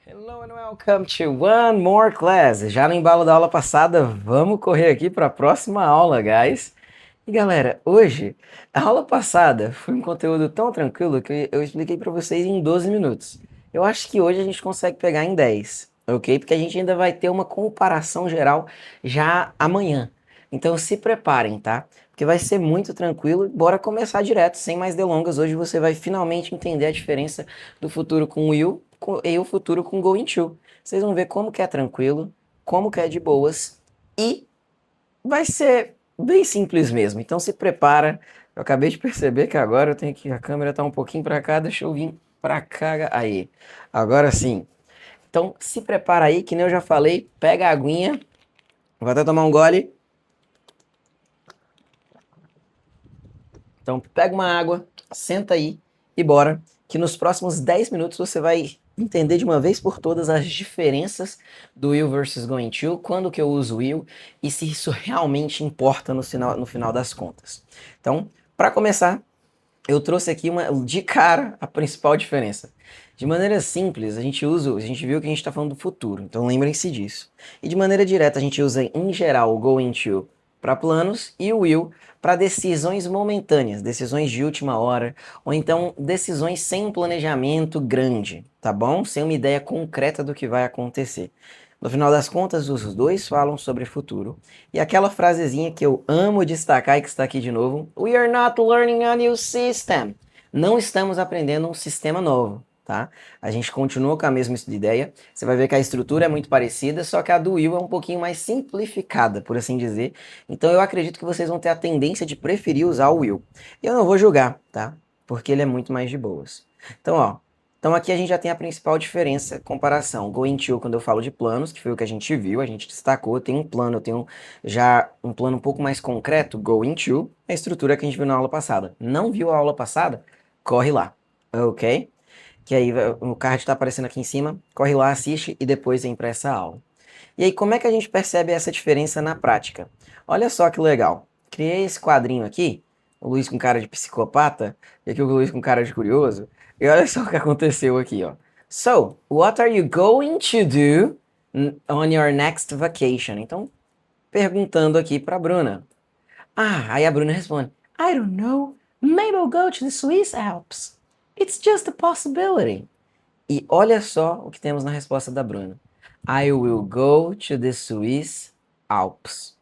Hello and welcome to one more class. Já no embalo da aula passada, vamos correr aqui para a próxima aula, guys. E galera, hoje, a aula passada foi um conteúdo tão tranquilo que eu expliquei para vocês em 12 minutos. Eu acho que hoje a gente consegue pegar em 10, ok? Porque a gente ainda vai ter uma comparação geral já amanhã. Então se preparem, tá? Porque vai ser muito tranquilo. Bora começar direto, sem mais delongas. Hoje você vai finalmente entender a diferença do futuro com will e o futuro com going to. Vocês vão ver como que é tranquilo, como que é de boas e vai ser bem simples mesmo. Então se prepara. Eu acabei de perceber que agora eu tenho que a câmera tá um pouquinho para cá, deixa eu vir para cá. Aí. Agora sim. Então se prepara aí, que nem eu já falei, pega a aguinha, vou até tomar um gole. Então pega uma água, senta aí e bora, que nos próximos 10 minutos você vai entender de uma vez por todas as diferenças do will versus going to, quando que eu uso will e se isso realmente importa no final das contas. Então, para começar, eu trouxe aqui de cara a principal diferença. De maneira simples, a gente viu que a gente está falando do futuro, então lembrem-se disso. E de maneira direta, a gente usa em geral o going to para planos e o will para decisões momentâneas, decisões de última hora, ou então decisões sem um planejamento grande, tá bom? Sem uma ideia concreta do que vai acontecer. No final das contas, os dois falam sobre futuro. E aquela frasezinha que eu amo destacar e que está aqui de novo: We are not learning a new system. Não estamos aprendendo um sistema novo, tá? A gente continua com a mesma ideia. Você vai ver que a estrutura é muito parecida, só que a do Will é um pouquinho mais simplificada, por assim dizer. Então eu acredito que vocês vão ter a tendência de preferir usar o Will. Eu não vou julgar, tá? Porque ele é muito mais de boas. Então, ó. Então aqui a gente já tem a principal diferença, comparação. Going to, quando eu falo de planos, que foi o que a gente viu, a gente destacou, tem um plano, eu tenho já um plano um pouco mais concreto, going to, a estrutura que a gente viu na aula passada. Não viu a aula passada? Corre lá, ok? Que aí o card está aparecendo aqui em cima, corre lá, assiste e depois vem para essa aula. E aí, como é que a gente percebe essa diferença na prática? Olha só que legal. Criei esse quadrinho aqui, o Luiz com cara de psicopata, e aqui o Luiz com cara de curioso. E olha só o que aconteceu aqui, ó. So, what are you going to do on your next vacation? Então, perguntando aqui para Bruna. Aí a Bruna responde: I don't know. Maybe I'll go to the Swiss Alps. It's just a possibility. E olha só o que temos na resposta da Bruna. I will go to the Swiss Alps.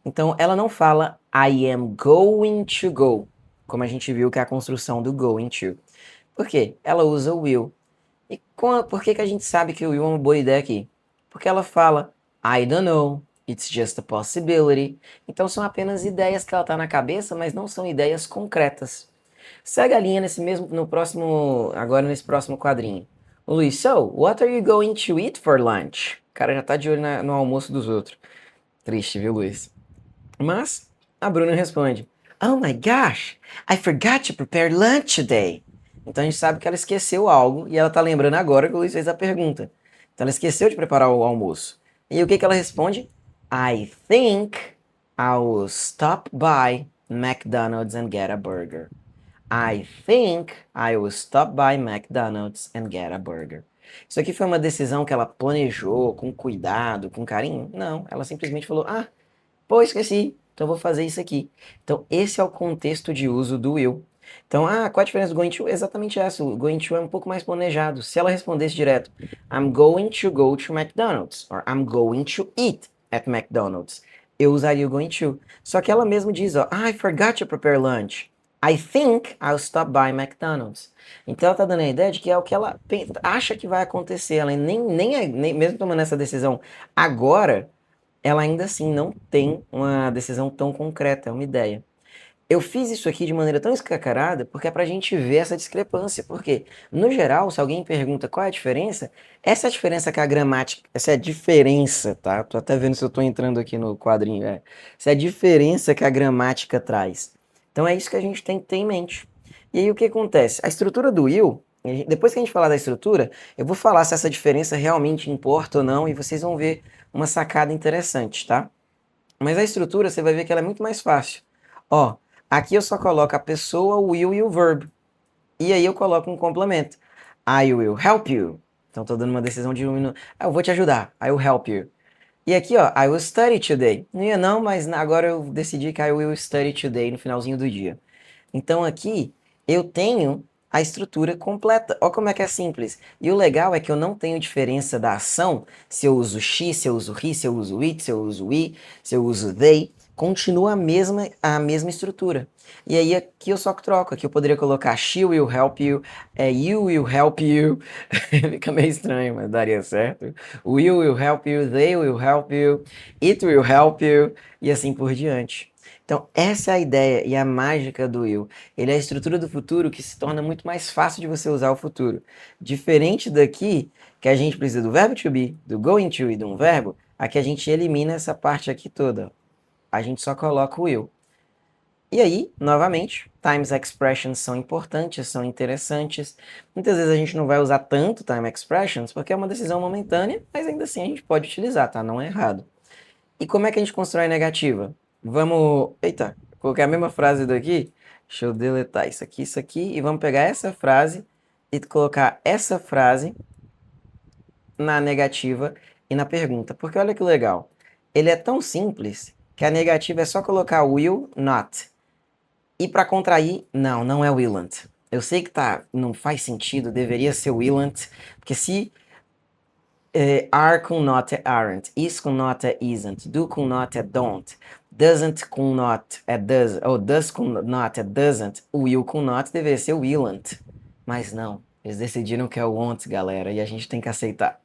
Então ela não fala I am going to go, como a gente viu que é a construção do going to. Por quê? Ela usa o will. E por que a gente sabe que o will é uma boa ideia aqui? Porque ela fala I don't know, it's just a possibility. Então são apenas ideias que ela está na cabeça, mas não são ideias concretas. Segue a linha agora nesse próximo quadrinho. O Luiz, so, what are you going to eat for lunch? O cara já tá de olho no almoço dos outros. Triste, viu, Luiz? Mas a Bruna responde: Oh my gosh, I forgot to prepare lunch today. Então a gente sabe que ela esqueceu algo e ela tá lembrando agora que o Luiz fez a pergunta. Então ela esqueceu de preparar o almoço. E o que ela responde? I think I will stop by McDonald's and get a burger. I think I will stop by McDonald's and get a burger. Isso aqui foi uma decisão que ela planejou com cuidado, com carinho? Não, ela simplesmente falou: pô, esqueci, então vou fazer isso aqui. Então, esse é o contexto de uso do will. Então, qual a diferença do going to? Exatamente essa. O going to é um pouco mais planejado. Se ela respondesse direto, I'm going to go to McDonald's, or I'm going to eat at McDonald's, eu usaria o going to. Só que ela mesma diz, ó, I forgot to prepare lunch. I think I'll stop by McDonald's. Então ela tá dando a ideia de que é o que ela acha que vai acontecer. Ela nem mesmo tomando essa decisão agora, ela ainda assim não tem uma decisão tão concreta, é uma ideia. Eu fiz isso aqui de maneira tão escacarada porque é pra gente ver essa discrepância. Porque, no geral, se alguém pergunta qual é a diferença, essa é a diferença que a gramática. Essa é a diferença, tá? Tô até vendo se eu tô entrando aqui no quadrinho. Essa é a diferença que a gramática traz. Então é isso que a gente tem que ter em mente. E aí o que acontece? A estrutura do will, depois que a gente falar da estrutura, eu vou falar se essa diferença realmente importa ou não, e vocês vão ver uma sacada interessante, tá? Mas a estrutura você vai ver que ela é muito mais fácil. Ó, aqui eu só coloco a pessoa, o will e o verb. E aí eu coloco um complemento. I will help you. Então, tô dando uma decisão de 1 minuto. Ah, eu vou te ajudar. I will help you. E aqui, ó, I will study today. Não ia não, mas agora eu decidi que I will study today no finalzinho do dia. Então aqui eu tenho a estrutura completa. Olha como é que é simples. E o legal é que eu não tenho diferença da ação se eu uso she, se eu uso he, se eu uso it, se eu uso we, se eu uso they. Continua a mesma estrutura. E aí aqui eu só troco. Aqui eu poderia colocar she will help you, you will help you. Fica meio estranho, mas daria certo. Will help you, they will help you, it will help you, e assim por diante. Então, essa é a ideia e a mágica do will. Ele é a estrutura do futuro que se torna muito mais fácil de você usar o futuro. Diferente daqui, que a gente precisa do verbo to be, do going to e de um verbo, aqui a gente elimina essa parte aqui toda. A gente só coloca o will. E aí, novamente, times expressions são importantes, são interessantes. Muitas vezes a gente não vai usar tanto time expressions porque é uma decisão momentânea, mas ainda assim a gente pode utilizar, tá? Não é errado. E como é que a gente constrói negativa? Vamos. Eita, colocar a mesma frase daqui. Deixa eu deletar isso aqui. E vamos pegar essa frase e colocar essa frase na negativa e na pergunta. Porque olha que legal. Ele é tão simples que a negativa é só colocar will not. E para contrair, não é willn't. Eu sei que não faz sentido, deveria ser willn't, porque se are com not é aren't, is com not é isn't, do com not é don't, doesn't com not é does, ou does com not é doesn't, o will com not deveria ser willn't. Mas não, eles decidiram que é o won't, galera, e a gente tem que aceitar.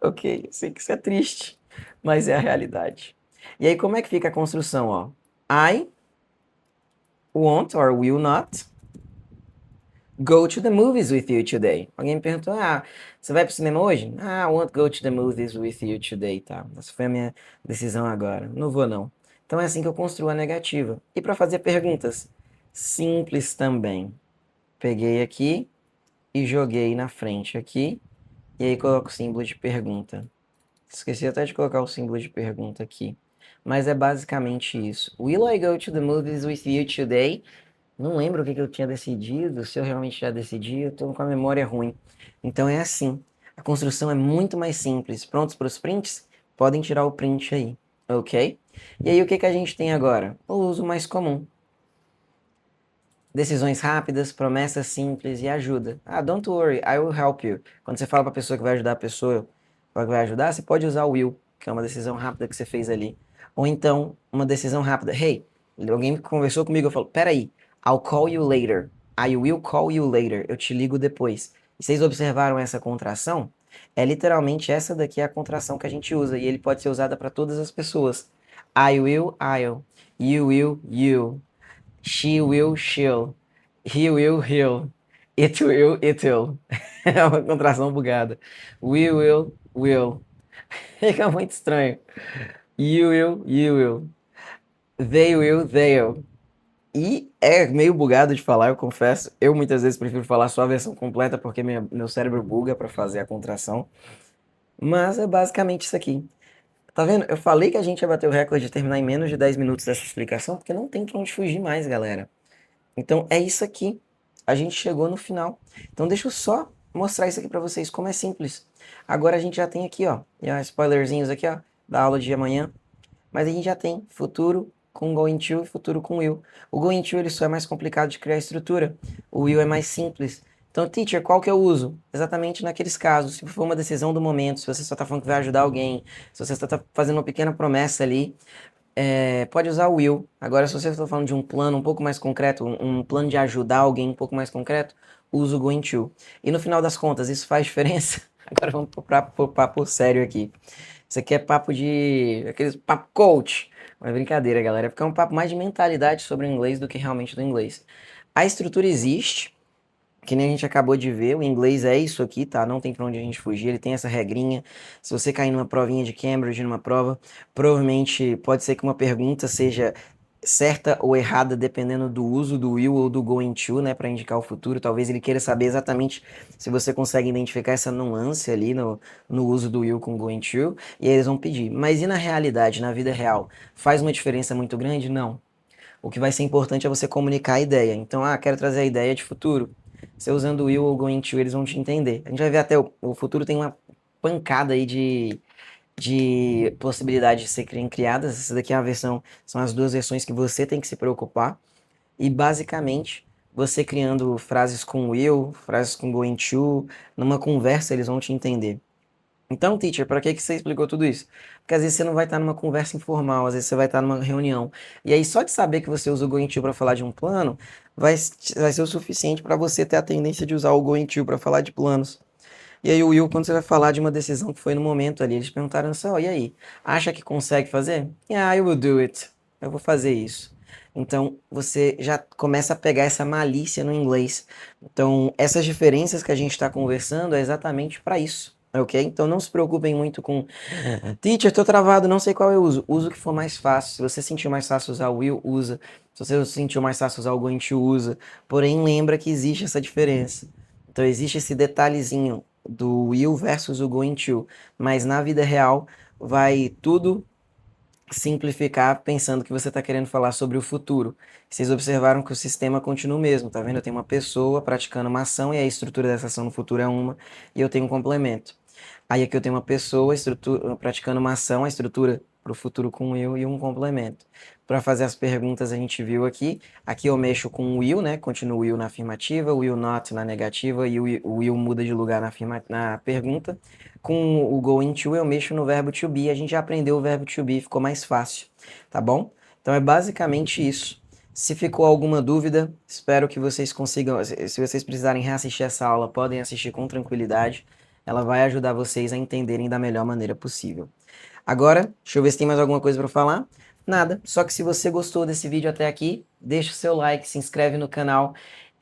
Ok, eu sei que isso é triste, mas é a realidade. E aí como é que fica a construção, ó? I won't or will not go to the movies with you today. Alguém me perguntou, você vai pro cinema hoje? I won't go to the movies with you today, tá? Essa foi a minha decisão agora. Não vou, não. Então é assim que eu construo a negativa. E para fazer perguntas? Simples também. Peguei aqui e joguei na frente aqui. E aí coloco o símbolo de pergunta. Esqueci até de colocar o símbolo de pergunta aqui. Mas é basicamente isso. Will I go to the movies with you today? Não lembro o que eu tinha decidido, se eu realmente já decidi, eu tô com a memória ruim. Então é assim, a construção é muito mais simples. Prontos para os prints? Podem tirar o print aí, ok? E aí o que a gente tem agora? O uso mais comum. Decisões rápidas, promessas simples e ajuda. Don't worry, I will help you. Quando você fala para a pessoa que vai ajudar a pessoa, que vai ajudar, você pode usar o will, que é uma decisão rápida que você fez ali. Ou então, uma decisão rápida. Hey, alguém conversou comigo, eu falo, peraí, I'll call you later. I will call you later. Eu te ligo depois. E vocês observaram essa contração? É literalmente essa daqui é a contração que a gente usa. E ele pode ser usada para todas as pessoas. I will, I'll. You will, you. She will, she'll. He will, he'll. It will, it'll. É uma contração bugada. We will, will. Fica muito estranho. You will, you will. They will, they'll. E é meio bugado de falar, eu confesso. Eu muitas vezes prefiro falar só a versão completa porque meu cérebro buga para fazer a contração. Mas é basicamente isso aqui. Tá vendo? Eu falei que a gente ia bater o recorde de terminar em menos de 10 minutos dessa explicação, porque não tem pra onde fugir mais, galera. Então é isso aqui. A gente chegou no final. Então deixa eu só mostrar isso aqui pra vocês, como é simples. Agora a gente já tem aqui, ó, spoilerzinhos aqui, ó, da aula de amanhã. Mas a gente já tem futuro com going to e futuro com will. O going to ele só é mais complicado de criar estrutura. O will é mais simples. Então, teacher, qual que eu uso? Exatamente naqueles casos. Se for uma decisão do momento, se você só está falando que vai ajudar alguém, se você está fazendo uma pequena promessa ali, pode usar o will. Agora, se você está falando de um plano um pouco mais concreto, um plano de ajudar alguém um pouco mais concreto, usa o going to. E no final das contas, isso faz diferença? Agora vamos pro papo sério aqui. Isso aqui é papo aqueles papo coach. Mas brincadeira, galera, porque é um papo mais de mentalidade sobre o inglês do que realmente do inglês. A estrutura existe, que nem a gente acabou de ver, o inglês é isso aqui, tá? Não tem pra onde a gente fugir, ele tem essa regrinha. Se você cair numa provinha de Cambridge, numa prova, provavelmente pode ser que uma pergunta seja certa ou errada dependendo do uso do will ou do going to, né, para indicar o futuro. Talvez ele queira saber exatamente se você consegue identificar essa nuance ali no uso do will com going to, e aí eles vão pedir. Mas e na realidade, na vida real, faz uma diferença muito grande? Não. O que vai ser importante é você comunicar a ideia. Então, quero trazer a ideia de futuro. Você usando will ou going to, eles vão te entender. A gente vai ver até o futuro tem uma pancada aí de possibilidades de serem criadas. Essa daqui é a versão, são as duas versões que você tem que se preocupar. E basicamente, você criando frases com will, frases com going to, numa conversa eles vão te entender. Então, teacher, para que você explicou tudo isso? Porque às vezes você não vai estar numa conversa informal, às vezes você vai estar numa reunião. E aí, só de saber que você usa o going to para falar de um plano, vai ser o suficiente para você ter a tendência de usar o going to para falar de planos. E aí, o will, quando você vai falar de uma decisão que foi no momento ali, eles perguntaram só, e aí, acha que consegue fazer? Yeah, I will do it. Eu vou fazer isso. Então, você já começa a pegar essa malícia no inglês. Então, essas diferenças que a gente está conversando é exatamente para isso. Ok? Então não se preocupem muito com teacher, tô travado, não sei qual eu uso. Usa o que for mais fácil. Se você sentiu mais fácil usar o will, usa. Se você sentiu mais fácil usar o going to, usa. Porém, lembra que existe essa diferença. Então existe esse detalhezinho do will versus o going to. Mas na vida real, vai tudo simplificar pensando que você está querendo falar sobre o futuro. Vocês observaram que o sistema continua o mesmo, tá vendo? Eu tenho uma pessoa praticando uma ação e a estrutura dessa ação no futuro é uma, e eu tenho um complemento. Aí aqui eu tenho uma pessoa praticando uma ação, a estrutura para o futuro com eu e um complemento. Para fazer as perguntas a gente viu aqui eu mexo com o will, né? Continua o will na afirmativa, o will not na negativa e o will muda de lugar na pergunta. Com o going to eu mexo no verbo to be, a gente já aprendeu o verbo to be, ficou mais fácil, tá bom? Então é basicamente isso. Se ficou alguma dúvida, espero que vocês consigam, se vocês precisarem reassistir essa aula, podem assistir com tranquilidade. Ela vai ajudar vocês a entenderem da melhor maneira possível. Agora, deixa eu ver se tem mais alguma coisa para falar. Nada, só que se você gostou desse vídeo até aqui, deixa o seu like, se inscreve no canal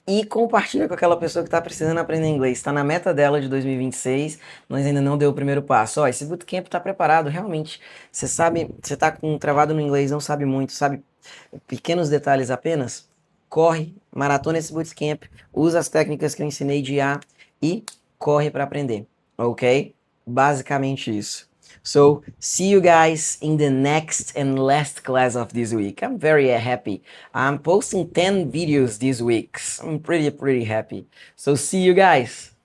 e compartilha com aquela pessoa que está precisando aprender inglês. Está na meta dela de 2026, mas ainda não deu o primeiro passo. Ó, esse bootcamp está preparado, realmente. Você sabe, você está travado no inglês, não sabe muito, sabe pequenos detalhes apenas? Corre, maratona esse bootcamp, usa as técnicas que eu ensinei de IA e corre para aprender, ok? Basicamente isso. So, see you guys in the next and last class of this week. I'm very happy. I'm posting 10 videos this week. I'm pretty happy. So, see you guys.